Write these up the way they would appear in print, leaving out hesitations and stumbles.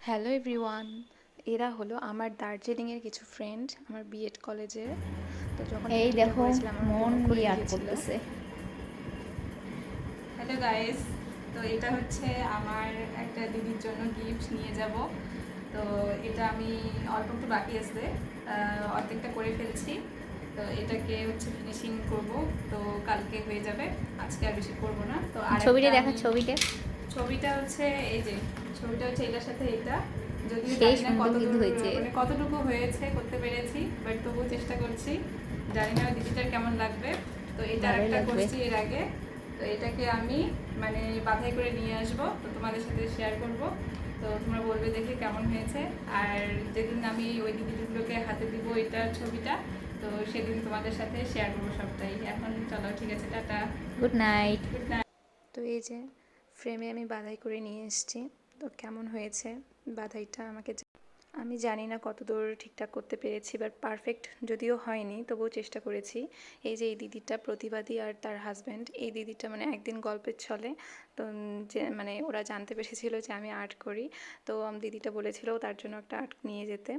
Hello everyone, এরা হলো আমার দার্জিলিংয়ের কিছু ফ্রেন্ড, আমার বিএড কলেজের। তো যখন এই টিউটোরিয়াল দেখো করেছিলাম আমার মন হোমওয়ার্ক করে রিয়াক্ট দিয়েছিল। করতেছে। হ্যালো গাইস, তো এটা হচ্ছে আমার একটা দিদির জন্য গিফট নিয়ে যাব। তো এটা আমি অল্প একটু বাকি আছে, অর্ধেকটা করে ফেলছি। তো এটাকে হচ্ছে ফিনিশিং করব, তো কালকে হয়ে যাবে, আজকে আর বেশি করব না। তো আর ছবিটা একটা দেখা, আমি ছবিটা ছবিটা হচ্ছে এই যে ছবিটা হচ্ছে এটার সাথে এটা, যদিও সেই জানি না সুন্দর কিন্তু কতদূর হয়েছে। মানে কতটুকু হয়েছে করতে পেরেছি, বাট তবুও চেষ্টা করছি। জানি না দিদিটার কেমন লাগবে। তো এটা ভালোই একটা লাগবে। করছি এর আগে। তো এটাকে আমি মানে বাধাই করে নিয়ে আসবো, তো তোমাদের সাথে শেয়ার করব। তো তোমরা বলবে দেখে কেমন হয়েছে। আর যেদিন আমি ওই দিদিগুলোকে হাতে দিব এটার ছবিটা, তো সেদিন তোমাদের সাথে শেয়ার করবো সবটাই। এখন চলো, ঠিক আছে, tata, good night. Good night. তো এই যে ফ্রেমে আমি বাধাই করে নিয়ে এসেছি। তো কেমন হয়েছে বাধাইটা আমাকে আমি জানি না কতদূর ঠিকঠাক করতে পেরেছি, বাট পারফেক্ট যদিও হয়নি তবুও চেষ্টা করেছি। এই যে এই দিদিটা প্রতিবাদী আর তার হাজব্যান্ড, এই দিদিটা মানে একদিন গল্পের ছলে তো যে মানে ওরা জানতে পেরেছিল যে আমি আর্ট করি, তো দিদিটা বলেছিল তার জন্য একটা আর্ট নিয়ে যেতে।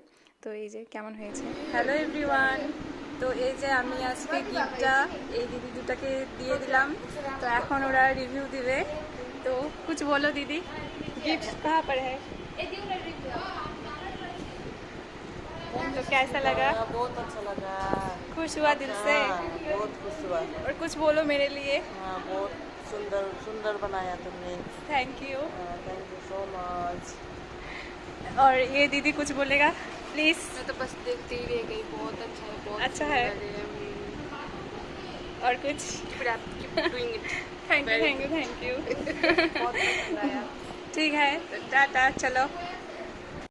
তো এই যে কেমন হয়েছে। হ্যালো এভরিওয়ান, তো এই যে আমি আজকে গিফটটা এই দিদি দুটাকে দিয়ে দিলাম। তো এখন ওরা রিভিউ দিবে। তো कुछ बोलो दीदी, गिफ्ट कहाँ पर है? तो कैसा लगा? बहुत अच्छा लगा। खुश हुआ दिल से? हाँ, बहुत खुश हुआ। और कुछ बोलो मेरे लिए। हाँ, बहुत सुंदर सुंदर बनाया तुमने। Thank you. Thank you so much. और ये दीदी कुछ बोलेगा प्लीज। मैं तो बस देखते ही रह गई, बहुत अच्छा है, बहुत अच्छा है। और कुछ? Doing it. Thank you thank you thank you. ठीक है, तो टाटा, चलो।